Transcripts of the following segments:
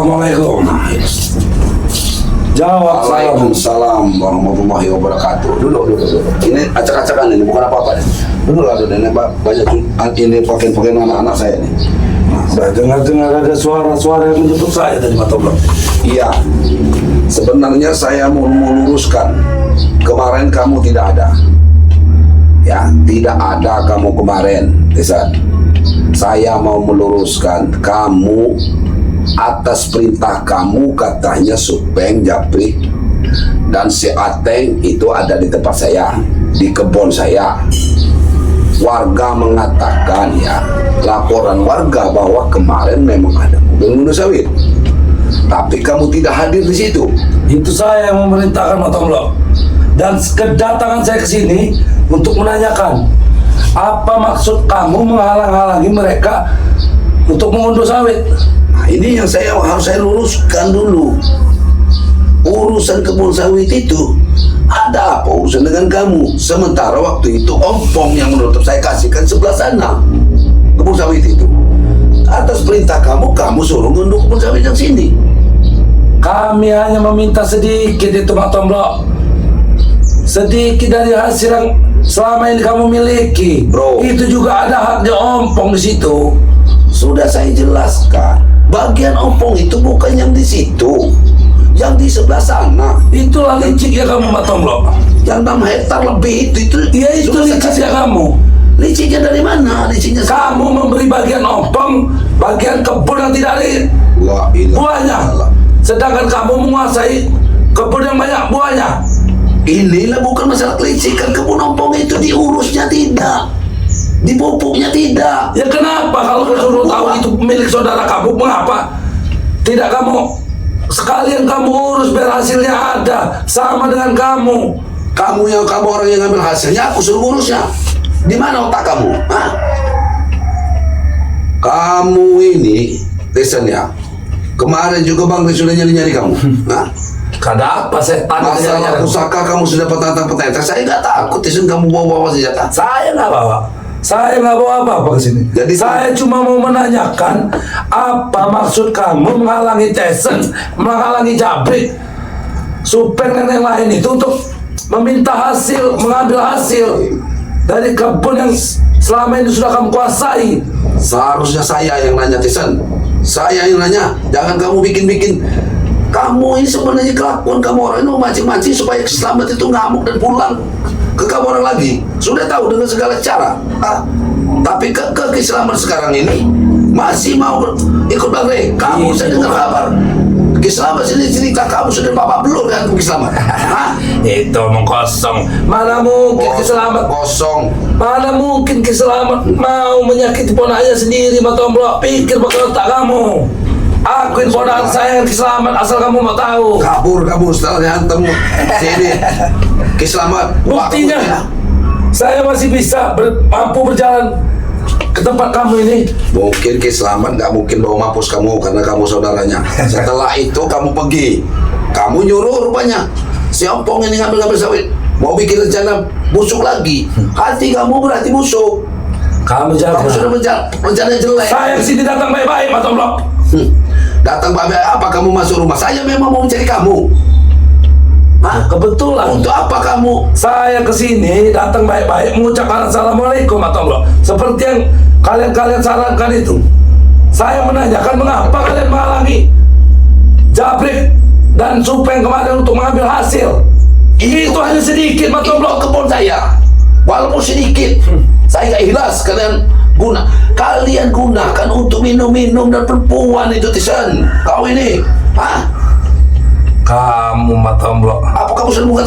Assalamualaikum. Jawab. Waalaikumsalam warahmatullahi wabarakatuh. Duduk. Ini acak-acakan ini, bukan apa-apa. Duduklah, ini banyak ini pakaian anak-anak saya nih. Saya dengar ada suara-suara yang menjemput saya tadi, Pak Toblok. Iya, sebenarnya saya mau luruskan. Kemarin kamu tidak ada. Ya, tidak ada kamu kemarin, Tisan. Saya mau meluruskan kamu atas perintah kamu, katanya Supeng, Japrik dan si Ateng itu ada di tempat saya, di kebun saya. Warga mengatakan, ya, laporan warga bahwa kemarin memang ada mobil ngunduh sawit, tapi kamu tidak hadir di situ. Itu saya yang memerintahkan, Pak Toblok. Dan kedatangan saya ke sini untuk menanyakan apa maksud kamu menghalang-halangi mereka untuk mengunduh sawit. Nah, ini yang harus saya luruskan dulu. Urusan kebun sawit itu ada apa urusan dengan kamu? Sementara waktu itu ompong yang menutup saya kasihkan sebelah sana kebun sawit itu. Atas perintah kamu suruh ngunduh kebun sawit yang sini. Kami hanya meminta sedikit itu, Pak Toblok. Sedikit dari hasil yang selama ini kamu miliki. Bro, itu juga ada haknya ompong di situ. Sudah saya jelaskan. Bagian ompong itu bukan yang di situ, yang di sebelah sana. Itulah licik ya kamu, Pak Toblok. Yang 6 hektar lebih itu. Ya itu liciknya kamu. Liciknya dari mana? Liciknya kamu memberi bagian ompong, bagian kebun yang tidak ada buahnya. Sedangkan kamu menguasai kebun yang banyak buahnya. Inilah bukan masalah kelicikan. Kebun ompong itu diurusnya tidak, dipupuknya tidak. Ya kenapa kalau suruh tahu itu milik saudara kamu, mengapa tidak kamu sekalian kamu urus biar hasilnya ada sama dengan kamu? Kamu orang yang ngambil hasilnya, aku suruh urusnya. Di mana otak kamu? Hah? Kamu ini, listen ya. Kemarin juga Bang sudah nyari kamu. Hah? Kada apa setan? Masalah pusaka kamu sudah petantang-petantang. Saya nggak takut, Tisun, kamu bawa senjata. Saya nggak bawa. Saya nggak bawa apa-apa ke sini. Jadi saya cuma mau menanyakan apa maksud kamu menghalangi Tyson, menghalangi Japrik, Supeng dan yang lain itu untuk meminta hasil, mengambil hasil dari kebun yang selama ini sudah kamu kuasai. Seharusnya saya yang nanya, Tyson. Saya yang nanya. Jangan kamu bikin-bikin. Kamu ini sebenarnya kelakuan kamu orang ini memancing-mancing supaya Selamat itu ngamuk dan pulang ke kamu orang lagi. Sudah tahu dengan segala cara. Tapi ke Selamat sekarang ini masih mau ikut Bang Rey. Kamu saya dengar kabar Selamat sini cerita kamu sudah bapak belum kan Selamat? Itu omong kosong. Mana mungkin Selamat kosong. Mana mungkin Selamat mau menyakiti ponaknya sendiri, Pak Toblok. Pikir bakal otak kamu. Akuin ponakan saya yang Selamat asal kamu mau tahu. Kabur setelah dihantam sini Selamat. Buktinya saya masih bisa mampu berjalan ke tempat kamu ini. Mungkin Selamat nggak mungkin bawa mampus kamu karena kamu saudaranya. Setelah itu kamu pergi, kamu nyuruh rupanya si ompong ini ngambil sawit, mau bikin rencana busuk lagi. Hati kamu berarti busuk. Kamu sudah rencana jelek. Saya kesini datang baik-baik, Pak Toblok. Datang baik apa kamu masuk rumah? Saya memang mau mencari kamu. Kebetulan. Untuk apa kamu? Saya kesini datang baik-baik mengucapkan assalamualaikum, Pak Toblok. Seperti yang kalian sarankan itu. Saya menanyakan mengapa kalian menghalangi Japrik dan Supeng kemarin untuk mengambil hasil. Itu hanya sedikit, Pak Toblok. Kebun saya, walaupun sedikit, saya nggak ikhlas kalian gunakan untuk minum-minum dan perempuan itu, Tisan. Kau ini, Kamu, Pak Toblok. Apa kamu sudah bukan?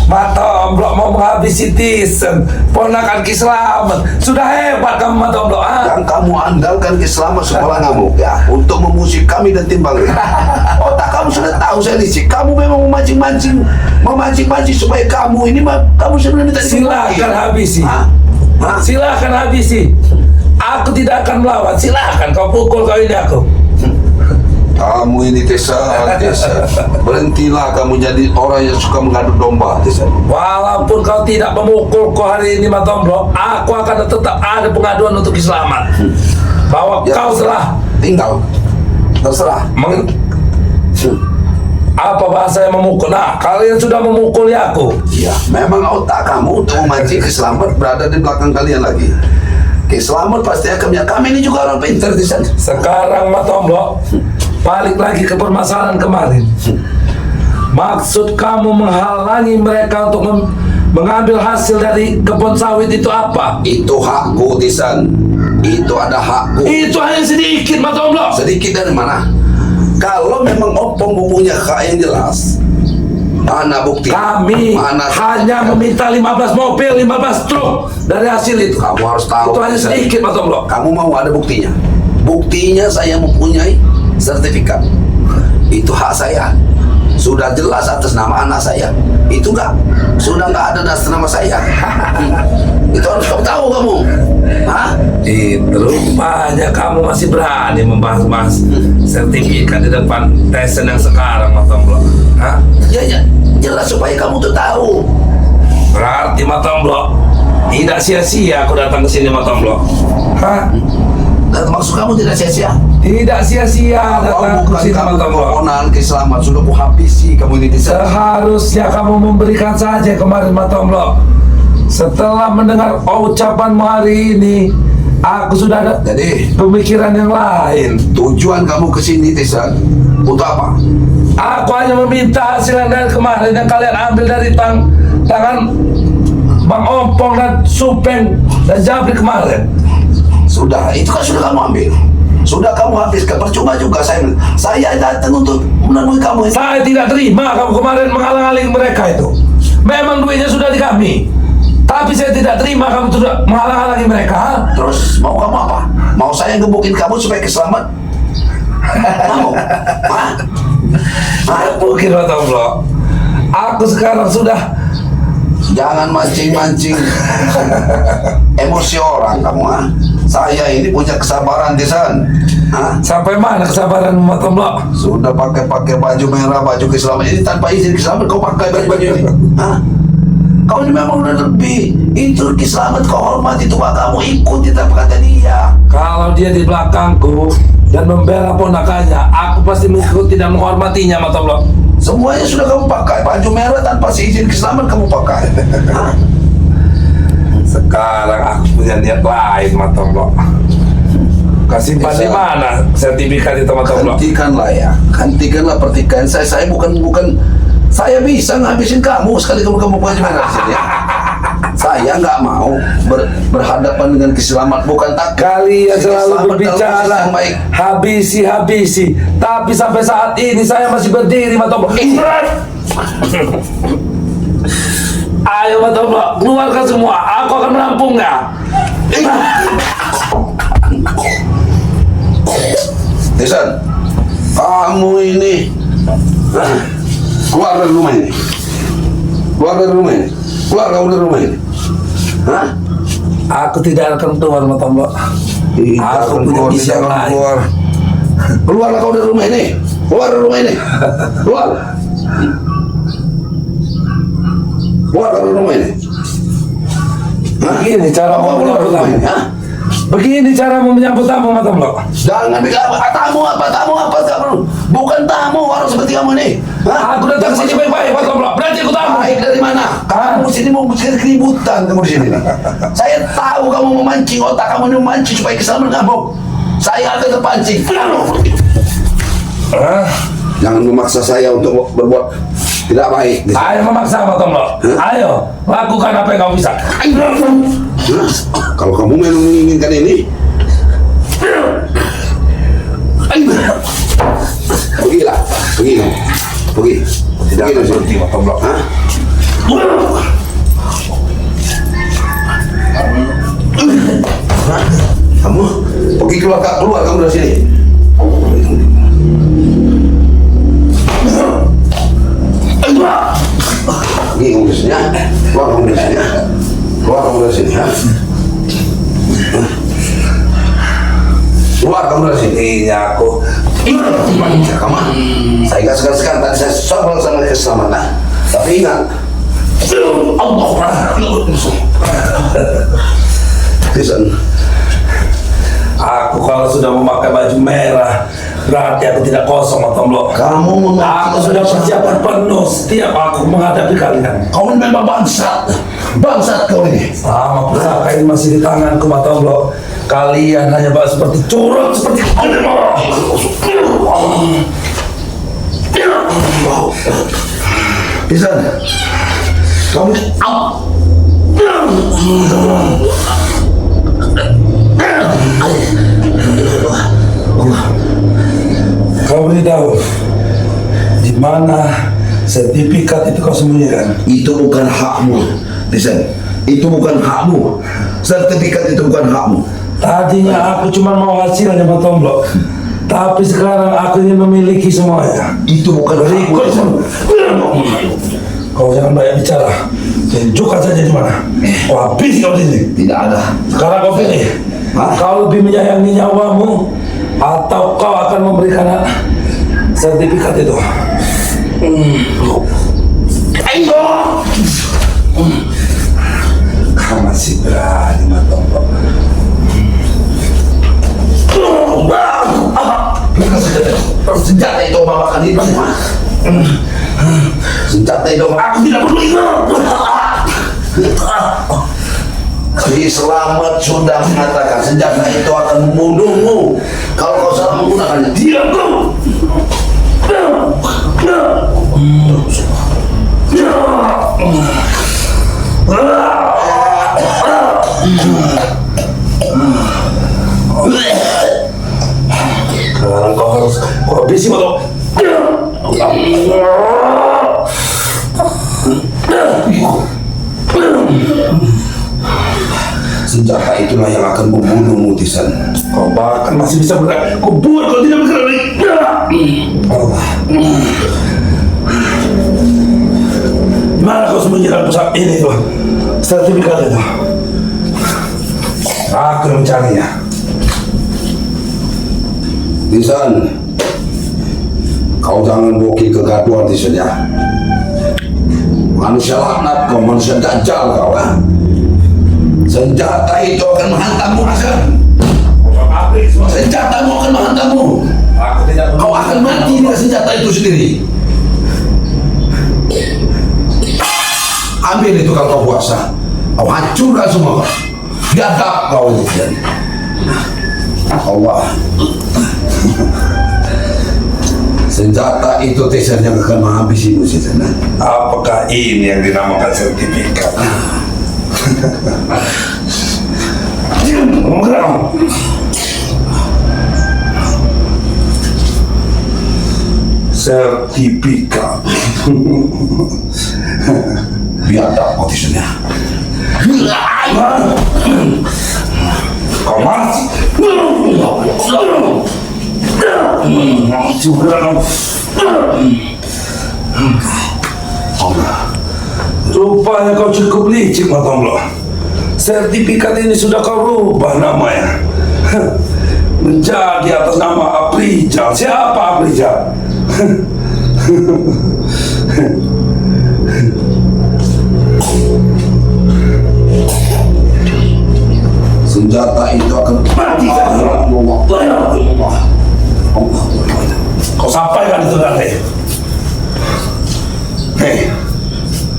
Pak Toblok mau menghabisi Tyson, ponakan Selamat. Sudah hebat kamu, Pak Toblok. Yang kamu andalkan Selamat sekolah kamu ya untuk memusik kami dan timbang. Otak kamu sudah tahu saya licik. Kamu memang memancing-mancing supaya kamu ini kamu sebenarnya minta silakan habisi. Silakan habisi. Aku tidak akan melawan. Silakan kau pukul kau ini aku. Kamu ini Tyson. Berhentilah kamu jadi orang yang suka mengadu domba, Tyson. Walaupun kau tidak memukulku hari ini, Pak Toblok, aku akan tetap ada pengaduan untuk Selamat. bahwa Ya, kau telah tinggal terserah. apa bahasa yang memukul? Nah, kalian sudah memukuli aku. Ya, memang otak kamu untuk memancing keselamatan berada di belakang kalian lagi. Keselamatan pasti akan ya, kami ini juga orang pintar di sana. Sekarang Matomblo, balik lagi ke permasalahan kemarin. Maksud kamu menghalangi mereka untuk mengambil hasil dari kebun sawit itu apa? Itu hakku, Tisan. Itu ada hakku. Itu hanya sedikit, Matomblo. Sedikit dari mana? Kalau memang Opong mempunyai hak yang jelas, mana bukti? Kami Mana hanya meminta 15 mobil, 15 truk dari hasil itu. Kamu harus tahu. Itu hanya Tisan. sedikit, Matomblo. Kamu mau ada buktinya? Buktinya saya mempunyai sertifikat. Itu hak saya. Sudah jelas atas nama anak saya. Itu enggak. Sudah enggak ada atas nama saya. Itu harus kamu tahu kamu. Hah? Itu rupanya kamu masih berani membahas-bahas sertifikat di depan Tyson yang sekarang, Matomblo. Hah? Ya, ya, jelas supaya kamu tuh tahu. Berarti Matomblo tidak sia-sia aku datang ke sini, Matomblo. Hah? Dan maksud kamu tidak sia-sia. Tidak sia-sia datang ke Bukan sini, kamu Matomblo. permohonan keselamatan sudah kuhabisi kamu ini di sana. Seharusnya kamu memberikan saja kemarin, Matomblo. Setelah mendengar ucapanmu hari ini, aku sudah ada Jadi pemikiran yang lain. tujuan kamu ke sini Tisan untuk apa? Aku hanya meminta hasil yang dari kemarin yang kalian ambil dari tangan Bang Ompong dan Supeng dan Jabri kemarin. Sudah, itu kan sudah kamu ambil. Sudah kamu habiskan, percuma juga saya datang untuk menemui kamu. Saya tidak terima kamu kemarin menghalang-halangi mereka itu. Memang duitnya sudah di kami, tapi saya tidak terima kamu sudah menghalang-halangi mereka. Ha? Terus mau kamu apa? Mau saya gebukin kamu supaya keselamat? Mau? Hah? Mungkin, Matomblo. Aku sekarang sudah Jangan mancing-mancing emosi orang kamu, ha? Saya ini punya kesabaran Tisan. Hah? sampai mana kesabaran Matomblo? Sudah pakai baju merah, baju keselamatan ini tanpa izin keselamatan kau pakai baju ini. Hah? Kau ini memang udah lebih. Itu keselamatan kau hormati tua kamu, ikuti apa kata dia. Kalau dia di belakangku dan membela ponakannya, aku pasti mengikuti dan menghormatinya, Matomblo. Semuanya sudah kamu pakai baju merah tanpa izin keselamatan kamu pakai. Hah? Sekarang aku punya niat lain, Matomblo. Simpan di mana sertifikat itu, Matomblo? Hentikanlah ya, hentikanlah pertikaian saya. Saya bukan saya bisa ngabisin kamu sekali kamu baju merah di sini. Saya nggak mau berhadapan dengan keselamatan, bukan tak. Kalian selalu Keselamatan berbicara dalam yang baik. habisi, tapi sampai saat ini saya masih berdiri, Matomblo. Ayo, Matomblo, keluarkan semua. Aku akan menampungnya. Tisan, kamu ini keluar dari rumah ini. Keluar dari rumah ini. Keluar kamu dari rumah ini. Hah? Aku tidak akan keluar, Matomblo. Aku punya misi yang lain. keluar. Keluarlah kau dari rumah ini. Keluar dari rumah ini. Keluar. Keluar dari rumah ini. Begini cara Kamu mau keluar menyambut dari rumah ini. tamu. Hah? Begini cara mau menyambut tamu, Matomblo. Jangan bilang tamu apa kamu? Bukan tamu orang seperti kamu nih. Hah? Aku datang ke sini baik-baik, Matomblo. Berarti aku tamu. Baik dari mana? Kamu sini mau bikin keributan kamu di sini nih. Saya tahu kamu memancing, otak kamu ini memancing supaya keselamatan kamu. Saya akan terpancing. Jangan memaksa saya untuk berbuat tidak baik. Ayo memaksa, Matomblo. Ayo, lakukan apa yang kamu bisa. Hah? Kalau kamu memang menginginkan ini, pergilah, pergi. Tidak Pergi akan dari berhenti, sini. Matomblo. Hah? Hah? Kamu pergi keluar kamu dari sini. Pergi kamu dari sini ya. Keluar kamu dari sini ya. Keluar kamu dari sini ya. Keluar kamu dari sini. Iya, aku. Ya, kamu. Saya nggak segan-segan tadi saya soal sama keselamatan. Tapi ingat, Allah. Tisan. Aku Aku kalau sudah memakai baju merah, berarti aku tidak kosong, Matomlo. Kamu Aku sudah persiapan penuh setiap aku menghadapi kalian. Kau memang bangsat. Bangsat kau ini. Sama pusaka ini masih di tanganku, Matomlo. Kalian hanya bahas seperti curut, seperti Isan, kamu Kau beritahu di mana sertifikat itu kau sembunyikan? itu bukan hakmu, Isan. Itu bukan hakmu. Sertifikat itu bukan hakmu. Tadinya aku cuma mau hasilnya, Matomlo. Tapi sekarang aku ingin memiliki semuanya. Itu bukan hakmu. Berikut. Isan. Kau jangan banyak bicara. Tunjukkan saja di mana. Kau habis kau di sini. Tidak ada. Sekarang kau pilih. Kau lebih menyayangi nyawamu atau kau akan memberikan sertifikat itu? Ayo. Kau masih berani, Matomlo. Senjata itu bawa kali ini. Senjata itu aku tidak perlu itu. Si Selamat sudah mengatakan senjata itu akan membunuhmu kalau kau salah menggunakannya. Diam kau. Sekarang kau harus habisi, Matomlo. Senjata itulah yang akan membunuhmu, Tisan. Kau bahkan masih bisa bergerak. Kau buat kau tidak bergerak lagi. Mana kau sembunyikan pusat ini tuh? Sertifikat itu. Aku yang mencarinya. Tisan, kau jangan bokil kegaduhan, Tisan ya. Manusia laknat kau, manusia dajjal kau ya. Senjata itu akan menghantammu, Hasan. Senjatamu akan menghantammu. Aku tidak Kau akan mati dengan senjata itu sendiri. Ambil itu kalau kau puasa. Kau hancurkan semua kau. Biadab kau ini. Allah. Senjata itu Tisan yang akan menghabisimu, Tisan. Apakah ini yang dinamakan sertifikat? Sertifikat. Biadab kau, Tisan ya. Kau mati. Juga kamu. Rupanya kau cukup licik, Matomlo. Sertifikat ini sudah kau rubah namanya. Menjadi atas nama Aprijal. Siapa Aprijal? Senjata itu akan Mati kan? Kau sampaikan itu nanti. Hei,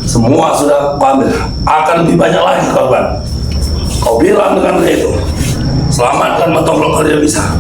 semua sudah kau ambil. Akan lebih banyak lagi korban. Kau bilang dengan itu. Selamatkan Matomlo kalau dia bisa.